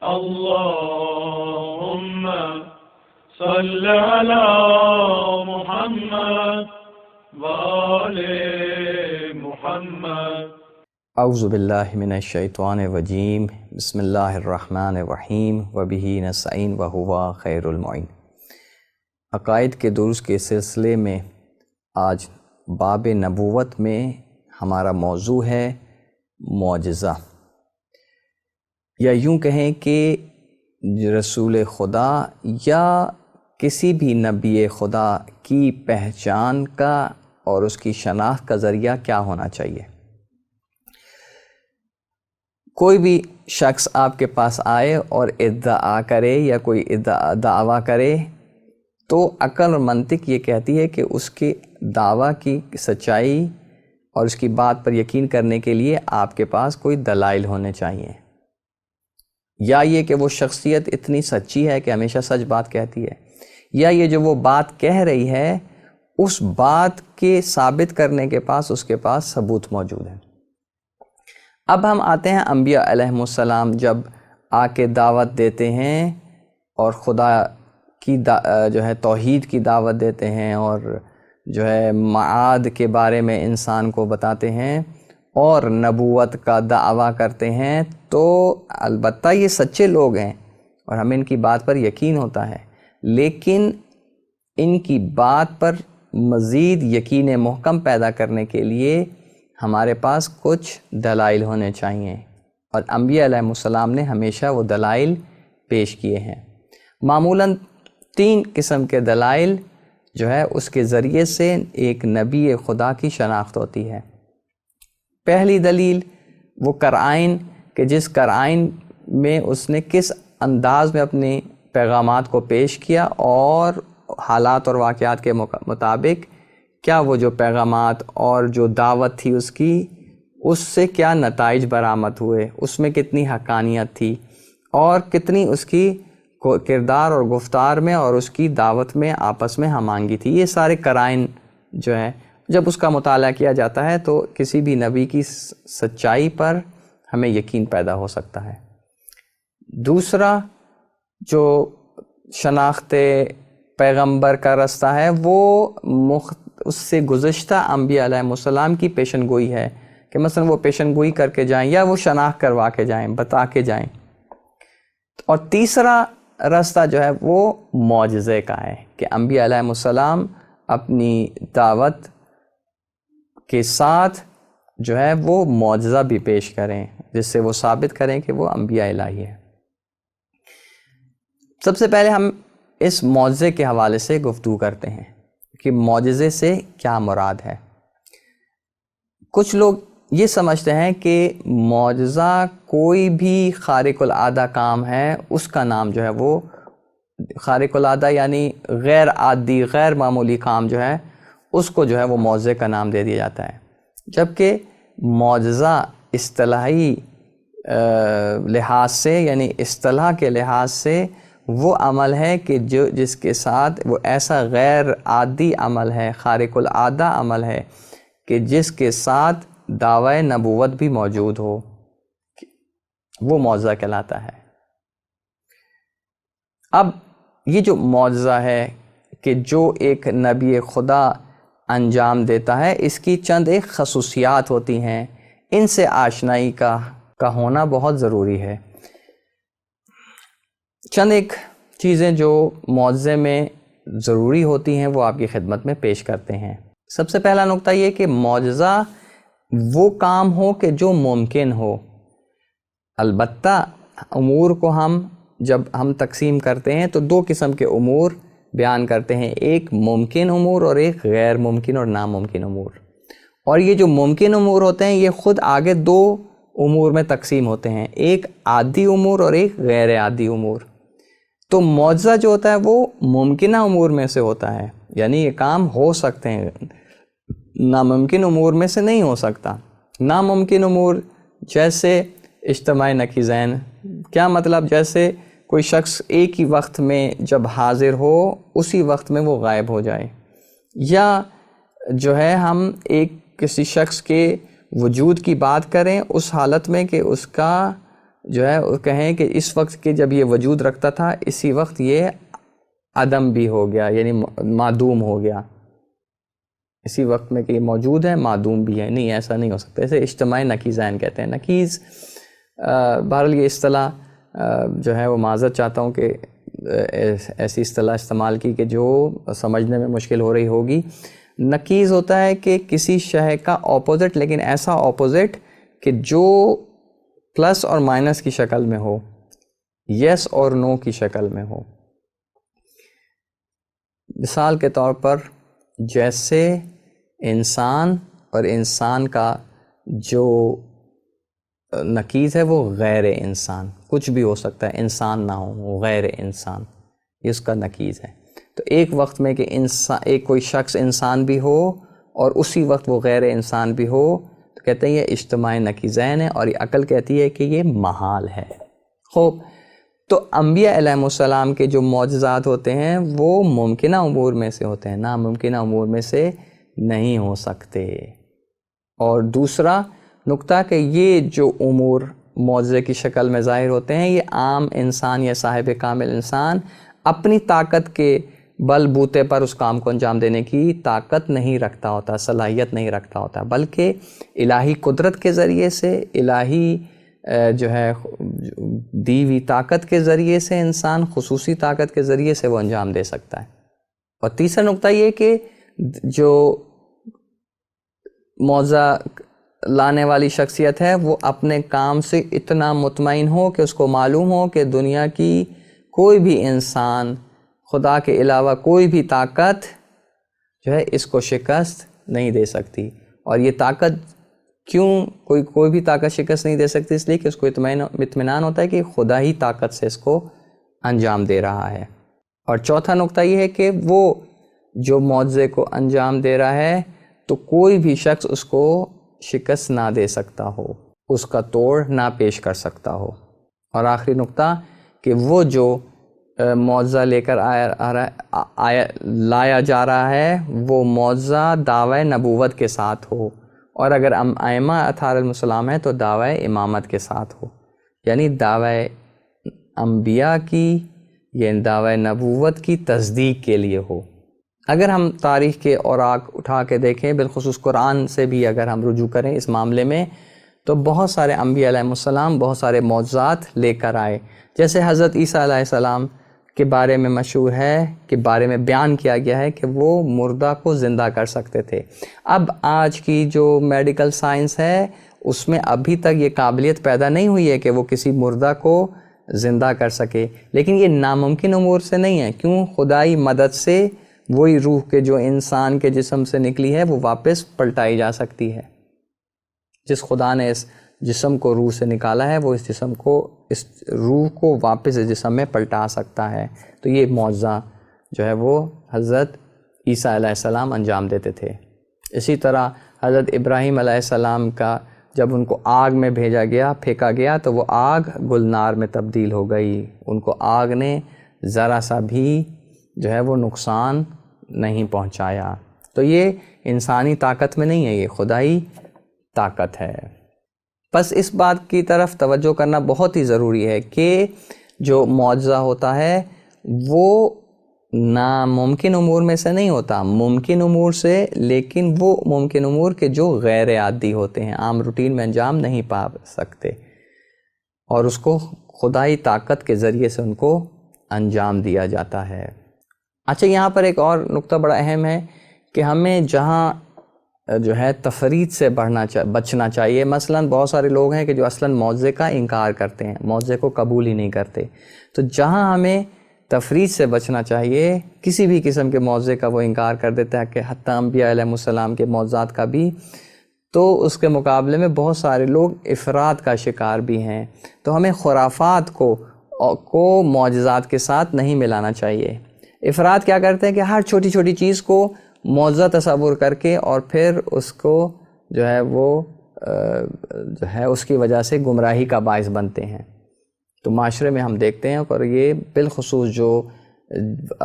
اللهم صل على محمد وآل محمد۔ اعوذ باللہ من الشیطان الرجیم، بسم اللہ الرحمن الرحیم، وبہ نستعین وہو خیر المعین۔ عقائد کے دروس کے سلسلے میں آج باب نبوت میں ہمارا موضوع ہے معجزہ، یا یوں کہیں کہ رسول خدا یا کسی بھی نبی خدا کی پہچان کا اور اس کی شناخت کا ذریعہ کیا ہونا چاہیے۔ کوئی بھی شخص آپ کے پاس آئے اور ادعا کرے یا کوئی دعویٰ کرے تو عقل اور منطق یہ کہتی ہے کہ اس کے دعویٰ کی سچائی اور اس کی بات پر یقین کرنے کے لیے آپ کے پاس کوئی دلائل ہونے چاہیے، یا یہ کہ وہ شخصیت اتنی سچی ہے کہ ہمیشہ سچ بات کہتی ہے، یا یہ جو وہ بات کہہ رہی ہے اس بات کے ثابت کرنے کے پاس اس کے پاس ثبوت موجود ہے۔ اب ہم آتے ہیں انبیاء علیہم السلام، جب آ کے دعوت دیتے ہیں اور خدا کی جو ہے توحید کی دعوت دیتے ہیں اور جو ہے معاد کے بارے میں انسان کو بتاتے ہیں اور نبوت کا دعویٰ کرتے ہیں، تو البتہ یہ سچے لوگ ہیں اور ہمیں ان کی بات پر یقین ہوتا ہے، لیکن ان کی بات پر مزید یقین محکم پیدا کرنے کے لیے ہمارے پاس کچھ دلائل ہونے چاہیے، اور انبیاء علیہ السلام نے ہمیشہ وہ دلائل پیش کیے ہیں۔ معمولاً 3 قسم کے دلائل جو ہے اس کے ذریعے سے ایک نبی خدا کی شناخت ہوتی ہے۔ پہلی دلیل وہ قرائن، کہ جس قرائن میں اس نے کس انداز میں اپنے پیغامات کو پیش کیا اور حالات اور واقعات کے مطابق کیا وہ جو پیغامات اور جو دعوت تھی اس کی، اس سے کیا نتائج برآمد ہوئے، اس میں کتنی حقانیت تھی اور کتنی اس کی کردار اور گفتار میں اور اس کی دعوت میں آپس میں ہم آہنگی تھی۔ یہ سارے قرائن جو ہے جب اس کا مطالعہ کیا جاتا ہے تو کسی بھی نبی کی سچائی پر ہمیں یقین پیدا ہو سکتا ہے۔ دوسرا جو شناخت پیغمبر کا رستہ ہے وہ اس سے گزشتہ انبیاء علیہ السلام کی پیشن گوئی ہے، کہ مثلا وہ پیشن گوئی کر کے جائیں یا وہ شناخت کروا کے جائیں، بتا کے جائیں۔ اور تیسرا راستہ جو ہے وہ معجزے کا ہے، کہ انبیاء علیہ السلام اپنی دعوت کے ساتھ جو ہے وہ معجزہ بھی پیش کریں جس سے وہ ثابت کریں کہ وہ انبیاء الہی ہے۔ سب سے پہلے ہم اس معجزے کے حوالے سے گفتگو کرتے ہیں کہ معجزے سے کیا مراد ہے۔ کچھ لوگ یہ سمجھتے ہیں کہ معجزہ کوئی بھی خارق العادہ کام ہے، اس کا نام جو ہے وہ خارق العادہ یعنی غیر عادی غیر معمولی کام جو ہے اس کو جو ہے وہ معجزے کا نام دے دیا جاتا ہے، جبکہ معجزہ اصطلاحی لحاظ سے یعنی اصطلاح کے لحاظ سے وہ عمل ہے کہ جس کے ساتھ وہ ایسا غیر عادی عمل ہے، خارق العادہ عمل ہے کہ جس کے ساتھ دعوی نبوت بھی موجود ہو، وہ معجزہ کہلاتا ہے۔ اب یہ جو معجزہ ہے کہ جو ایک نبی خدا انجام دیتا ہے، اس کی چند ایک خصوصیات ہوتی ہیں، ان سے آشنائی کا ہونا بہت ضروری ہے۔ چند ایک چیزیں جو معجزے میں ضروری ہوتی ہیں وہ آپ کی خدمت میں پیش کرتے ہیں۔ سب سے پہلا نقطہ یہ کہ معجزہ وہ کام ہو کہ جو ممکن ہو۔ البتہ امور کو جب ہم تقسیم کرتے ہیں تو 2 قسم کے امور بیان کرتے ہیں، ایک ممکن امور اور ایک غیر ممکن اور ناممکن امور۔ اور یہ جو ممکن امور ہوتے ہیں یہ خود آگے 2 امور میں تقسیم ہوتے ہیں، ایک عادی امور اور ایک غیر عادی امور۔ تو معجزہ جو ہوتا ہے وہ ممکنہ امور میں سے ہوتا ہے، یعنی یہ کام ہو سکتے ہیں، ناممکن امور میں سے نہیں ہو سکتا۔ ناممکن امور جیسے اجتماع نقیضین، کیا مطلب؟ جیسے کوئی شخص ایک ہی وقت میں جب حاضر ہو اسی وقت میں وہ غائب ہو جائے، یا جو ہے ہم کسی شخص کے وجود کی بات کریں اس حالت میں کہ اس کا جو ہے وہ کہیں کہ اس وقت کے جب یہ وجود رکھتا تھا اسی وقت یہ عدم بھی ہو گیا، یعنی معدوم ہو گیا، اسی وقت میں کہ یہ موجود ہے معدوم بھی ہے. نہیں، ایسا نہیں ہو سکتا. اسے اجتماعی نقیضین کہتے ہیں. نقیض بہرحال یہ اصطلاح جو ہے وہ معذرت چاہتا ہوں کہ ایسی اصطلاح استعمال کی کہ جو سمجھنے میں مشکل ہو رہی ہوگی. نقیض ہوتا ہے کہ کسی شے کا اپوزٹ، لیکن ایسا اپوزٹ کہ جو پلس اور مائنس کی شکل میں ہو، یس اور نو کی شکل میں ہو. مثال کے طور پر جیسے انسان اور انسان کا جو نقیض ہے وہ غیر انسان، کچھ بھی ہو سکتا ہے، انسان نہ ہو، وہ غیر انسان، یہ اس کا نقیض ہے. تو ایک وقت میں کہ ایک کوئی شخص انسان بھی ہو اور اسی وقت وہ غیر انسان بھی ہو تو کہتے ہیں یہ اجتماعی نقیضین ہے، اور یہ عقل کہتی ہے کہ یہ محال ہے. خوب، تو انبیاء علیہ السلام کے جو معجزات ہوتے ہیں وہ ممکنہ امور میں سے ہوتے ہیں، ناممکنہ امور میں سے نہیں ہو سکتے. اور دوسرا نقطہ کہ یہ جو امور معجزے کی شکل میں ظاہر ہوتے ہیں یہ عام انسان یا صاحب کامل انسان اپنی طاقت کے بل بوتے پر اس کام کو انجام دینے کی طاقت نہیں رکھتا ہوتا، صلاحیت نہیں رکھتا ہوتا، بلکہ الہی قدرت کے ذریعے سے، الہی جو ہے دی ہوئی طاقت کے ذریعے سے انسان خصوصی طاقت کے ذریعے سے وہ انجام دے سکتا ہے. اور تیسرا نقطہ یہ کہ جو معجزہ لانے والی شخصیت ہے وہ اپنے کام سے اتنا مطمئن ہو کہ اس کو معلوم ہو کہ دنیا کی کوئی بھی انسان، خدا کے علاوہ کوئی بھی طاقت جو ہے اس کو شکست نہیں دے سکتی. اور یہ طاقت کیوں کوئی بھی طاقت شکست نہیں دے سکتی؟ اس لیے کہ اس کو اطمینان ہوتا ہے کہ خدا ہی طاقت سے اس کو انجام دے رہا ہے. اور چوتھا نقطہ یہ ہے کہ وہ جو معجزے کو انجام دے رہا ہے تو کوئی بھی شخص اس کو شکست نہ دے سکتا ہو، اس کا توڑ نہ پیش کر سکتا ہو. اور آخری نقطہ کہ وہ جو معجزہ لے کر لایا جا رہا ہے وہ معجزہ دعوی نبوت کے ساتھ ہو، اور اگر ائمہ اطہار علیہم السلام ہے تو دعوی امامت کے ساتھ ہو، یعنی دعوی انبیاء کی یعنی دعوی نبوت کی تصدیق کے لیے ہو. اگر ہم تاریخ کے اوراق اٹھا کے دیکھیں، بالخصوص قرآن سے بھی اگر ہم رجوع کریں اس معاملے میں، تو بہت سارے انبیاء علیہ السلام بہت سارے معجزات لے کر آئے. جیسے حضرت عیسیٰ علیہ السلام کے بارے میں مشہور ہے کہ بارے میں بیان کیا گیا ہے کہ وہ مردہ کو زندہ کر سکتے تھے. اب آج کی جو میڈیکل سائنس ہے اس میں ابھی تک یہ قابلیت پیدا نہیں ہوئی ہے کہ وہ کسی مردہ کو زندہ کر سکے، لیکن یہ ناممکن امور سے نہیں ہے. کیوں؟ خدائی مدد سے وہی روح کے جو انسان کے جسم سے نکلی ہے وہ واپس پلٹائی جا سکتی ہے. جس خدا نے اس جسم کو روح سے نکالا ہے وہ اس جسم کو، اس روح کو واپس اس جسم میں پلٹا سکتا ہے. تو یہ معجزہ جو ہے وہ حضرت عیسیٰ علیہ السلام انجام دیتے تھے. اسی طرح حضرت ابراہیم علیہ السلام کا جب ان کو آگ میں بھیجا گیا، پھینکا گیا، تو وہ آگ گلنار میں تبدیل ہو گئی. ان کو آگ نے ذرا سا بھی جو ہے وہ نقصان نہیں پہنچایا. تو یہ انسانی طاقت میں نہیں ہے، یہ خدائی طاقت ہے. بس اس بات کی طرف توجہ کرنا بہت ہی ضروری ہے کہ جو معجزہ ہوتا ہے وہ ناممکن امور میں سے نہیں ہوتا، ممکن امور سے، لیکن وہ ممکن امور کے جو غیر عادی ہوتے ہیں، عام روٹین میں انجام نہیں پا سکتے، اور اس کو خدائی طاقت کے ذریعے سے ان کو انجام دیا جاتا ہے. اچھا، یہاں پر ایک اور نقطہ بڑا اہم ہے کہ ہمیں جہاں جو ہے تفرید سے بچنا چاہیے. مثلا بہت سارے لوگ ہیں کہ جو اصلاً معجزے کا انکار کرتے ہیں، معجزے کو قبول ہی نہیں کرتے. تو جہاں ہمیں تفرید سے بچنا چاہیے، کسی بھی قسم کے معجزے کا وہ انکار کر دیتا ہے کہ حتیٰ انبیاء علیہ السلام کے معجزات کا بھی، تو اس کے مقابلے میں بہت سارے لوگ افراد کا شکار بھی ہیں. تو ہمیں خرافات کو معجزات کے ساتھ نہیں ملانا چاہیے. افراد کیا کرتے ہیں کہ ہر چھوٹی چھوٹی چیز کو معجزہ تصور کر کے اور پھر اس کو جو ہے وہ جو ہے اس کی وجہ سے گمراہی کا باعث بنتے ہیں. تو معاشرے میں ہم دیکھتے ہیں، اور یہ بالخصوص جو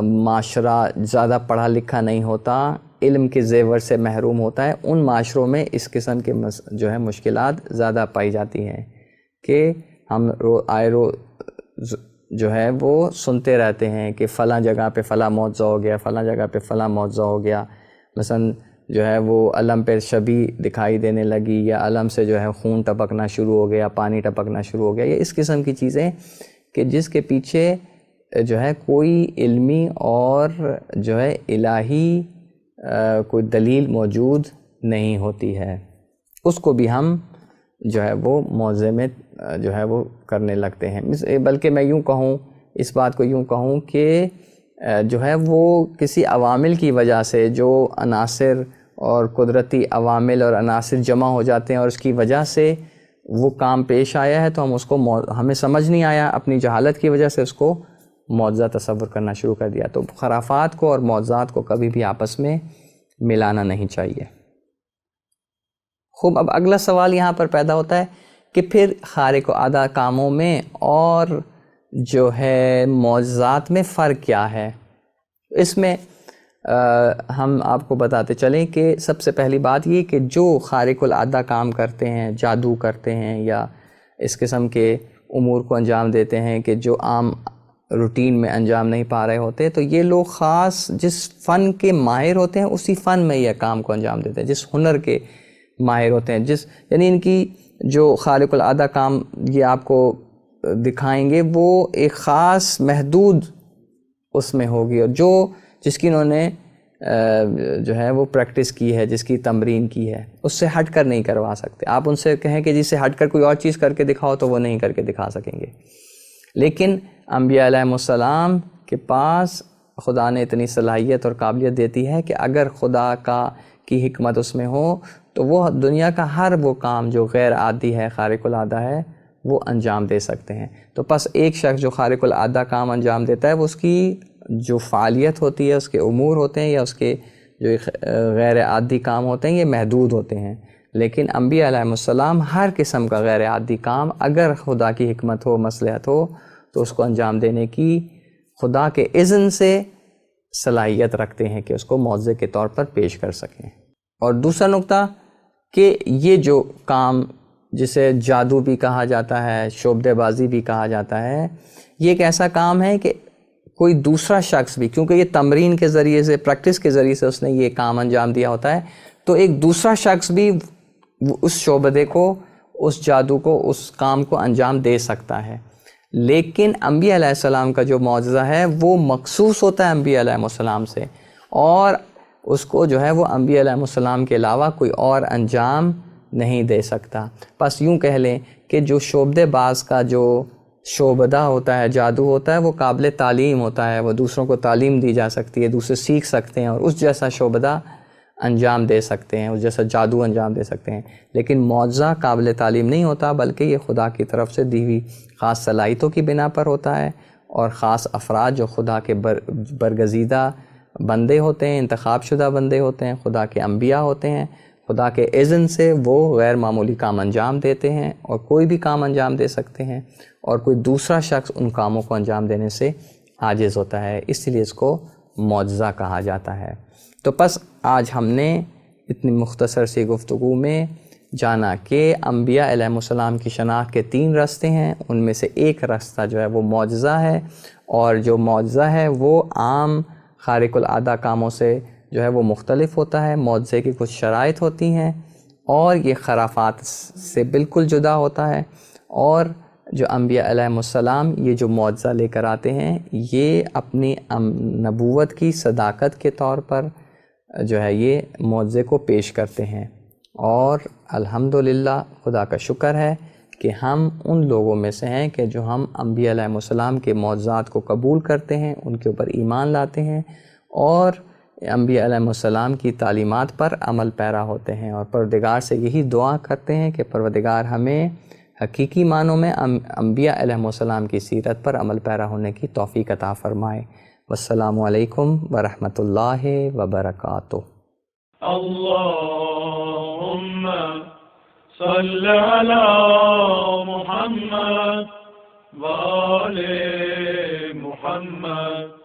معاشرہ زیادہ پڑھا لکھا نہیں ہوتا، علم کے زیور سے محروم ہوتا ہے، ان معاشروں میں اس قسم کے جو ہے مشکلات زیادہ پائی جاتی ہیں کہ ہم آئے روز جو ہے وہ سنتے رہتے ہیں کہ فلاں جگہ پہ فلاں معجزہ ہو گیا، فلاں جگہ پہ فلاں معجزہ ہو گیا، مثلا جو ہے وہ علم پہ شبی دکھائی دینے لگی، یا علم سے جو ہے خون ٹپکنا شروع ہو گیا، پانی ٹپکنا شروع ہو گیا، یا اس قسم کی چیزیں کہ جس کے پیچھے جو ہے کوئی علمی اور جو ہے الہی کوئی دلیل موجود نہیں ہوتی ہے، اس کو بھی ہم جو ہے وہ معجزے میں جو ہے وہ کرنے لگتے ہیں۔ بلکہ میں یوں کہوں، اس بات کو یوں کہوں کہ جو ہے وہ کسی عوامل کی وجہ سے، جو عناصر اور قدرتی عوامل اور عناصر جمع ہو جاتے ہیں اور اس کی وجہ سے وہ کام پیش آیا ہے، تو ہم اس کو ہمیں سمجھ نہیں آیا، اپنی جہالت کی وجہ سے اس کو معجزہ تصور کرنا شروع کر دیا۔ تو خرافات کو اور معجزات کو کبھی بھی آپس میں ملانا نہیں چاہیے۔ خوب، اب اگلا سوال یہاں پر پیدا ہوتا ہے کہ پھر خارق العادہ کاموں میں اور جو ہے معجزات میں فرق کیا ہے؟ اس میں ہم آپ کو بتاتے چلیں کہ سب سے پہلی بات یہ کہ جو خارق العادہ کام کرتے ہیں، جادو کرتے ہیں یا اس قسم کے امور کو انجام دیتے ہیں کہ جو عام روٹین میں انجام نہیں پا رہے ہوتے، تو یہ لوگ خاص جس فن کے ماہر ہوتے ہیں اسی فن میں یہ کام کو انجام دیتے ہیں، جس ہنر کے ماہر ہوتے ہیں، یعنی ان کی جو خارق العادہ کام یہ آپ کو دکھائیں گے وہ ایک خاص محدود اس میں ہوگی، اور جس کی انہوں نے جو ہے وہ پریکٹس کی ہے، جس کی تمرین کی ہے، اس سے ہٹ کر نہیں کروا سکتے۔ آپ ان سے کہیں کہ جس سے ہٹ کر کوئی اور چیز کر کے دکھاؤ تو وہ نہیں کر کے دکھا سکیں گے۔ لیکن انبیاء علیہ السلام کے پاس خدا نے اتنی صلاحیت اور قابلیت دیتی ہے کہ اگر خدا کی حکمت اس میں ہو تو وہ دنیا کا ہر وہ کام جو غیر عادی ہے، خارق العادہ ہے، وہ انجام دے سکتے ہیں۔ تو پس ایک شخص جو خارق العادہ کام انجام دیتا ہے، وہ اس کی جو فعالیت ہوتی ہے، اس کے امور ہوتے ہیں یا اس کے جو غیر عادی کام ہوتے ہیں، یہ محدود ہوتے ہیں۔ لیکن انبیاء علیہ السلام ہر قسم کا غیر عادی کام اگر خدا کی حکمت ہو، مصلحت ہو، تو اس کو انجام دینے کی خدا کے اذن سے صلاحیت رکھتے ہیں کہ اس کو معجزے کے طور پر پیش کر سکیں۔ اور دوسرا نقطہ کہ یہ جو کام جسے جادو بھی کہا جاتا ہے، شعبدے بازی بھی کہا جاتا ہے، یہ ایک ایسا کام ہے کہ کوئی دوسرا شخص بھی، کیونکہ یہ تمرین کے ذریعے سے، پریکٹس کے ذریعے سے اس نے یہ کام انجام دیا ہوتا ہے، تو ایک دوسرا شخص بھی اس شعبدے کو، اس جادو کو، اس کام کو انجام دے سکتا ہے۔ لیکن انبیاء علیہ السلام کا جو معجزہ ہے وہ مخصوص ہوتا ہے انبیاء علیہ السلام سے، اور اس کو جو ہے وہ انبیاء علیہ السلام کے علاوہ کوئی اور انجام نہیں دے سکتا۔ بس یوں کہہ لیں کہ جو شعبدے باز کا جو شعبدہ ہوتا ہے، جادو ہوتا ہے، وہ قابل تعلیم ہوتا ہے، وہ دوسروں کو تعلیم دی جا سکتی ہے، دوسرے سیکھ سکتے ہیں اور اس جیسا شعبدہ انجام دے سکتے ہیں، اس جیسا جادو انجام دے سکتے ہیں۔ لیکن معجزہ قابل تعلیم نہیں ہوتا، بلکہ یہ خدا کی طرف سے دی ہوئی خاص صلاحیتوں کی بنا پر ہوتا ہے، اور خاص افراد جو خدا کے برگزیدہ بندے ہوتے ہیں، انتخاب شدہ بندے ہوتے ہیں، خدا کے انبیاء ہوتے ہیں، خدا کے اذن سے وہ غیر معمولی کام انجام دیتے ہیں، اور کوئی بھی کام انجام دے سکتے ہیں، اور کوئی دوسرا شخص ان کاموں کو انجام دینے سے عاجز ہوتا ہے، اس لیے اس کو معجزہ کہا جاتا ہے۔ تو پس آج ہم نے اتنی مختصر سی گفتگو میں جانا کہ انبیاء علیہ السلام کی شناخت کے 3 راستے ہیں، ان میں سے ایک راستہ جو ہے وہ معجزہ ہے، اور جو معجزہ ہے وہ عام خارق العادہ کاموں سے جو ہے وہ مختلف ہوتا ہے، معجزے کی کچھ شرائط ہوتی ہیں، اور یہ خرافات سے بالکل جدا ہوتا ہے۔ اور جو انبیاء علیہ السلام یہ جو معجزہ لے کر آتے ہیں، یہ اپنی نبوت کی صداقت کے طور پر جو ہے یہ معجزے کو پیش کرتے ہیں، اور الحمدللہ خدا کا شکر ہے کہ ہم ان لوگوں میں سے ہیں کہ جو ہم انبیاء علیہ السلام کے معجزات کو قبول کرتے ہیں، ان کے اوپر ایمان لاتے ہیں، اور انبیاء علیہ السلام کی تعلیمات پر عمل پیرا ہوتے ہیں، اور پروردگار سے یہی دعا کرتے ہیں کہ پروردگار ہمیں حقیقی معنوں میں انبیاء علیہ السلام کی سیرت پر عمل پیرا ہونے کی توفیق عطا فرمائے۔ والسلام علیکم ورحمۃ اللہ وبرکاتہ۔ اللهم صل على محمد وآل محمد